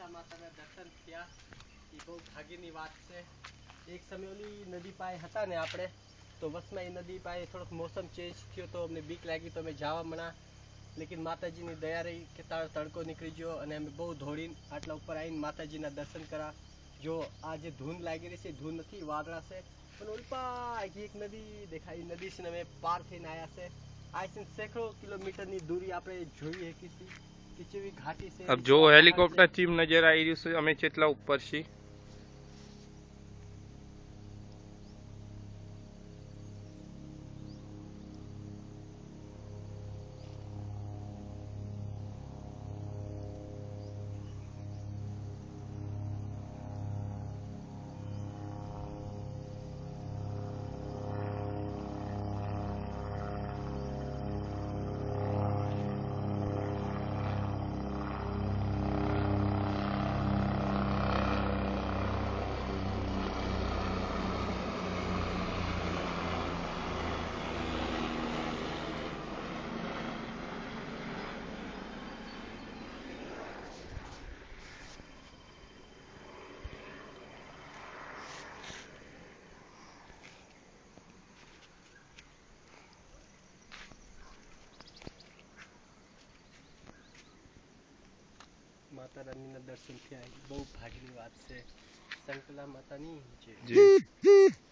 સંકલા માતાના દર્શન થયા એ બહુ ભાગ્યની વાત છે. એક સમય ઓલી નદી પાસે હતા ને આપણે, તો વસમાં એ નદી પાસે થોડોક મોસમ ચેન્જ થયો તો અમને બીક લાગી તો અમે જવા મણા. લેકિન માતાજીની દયા રહી કે તારો તડકો નીકળી ગયો અને અમે બહુ દોડીને આટલા ઉપર આવીને માતાજીના દર્શન કર્યા. જો આ જે ધૂન લાગી રહી છે ધૂન નથી, વાદળા છે, પણ ઉલ્પા એક નદી દેખાય. નદી છે ને અમે પાર થઈને આવ્યા છે. આ છે સેંકડો કિલોમીટરની દૂરી આપણે જોઈ શકીએ કે કેવી ઘાટી છે. अब जो हेलीकॉप्टर चीम नजर आई रही है हमें चेटला ऊपर छी. માતા રાણીના દર્શન થયા, બહુ ભાગ્યની વાત છે. સંકલા માતાની જય.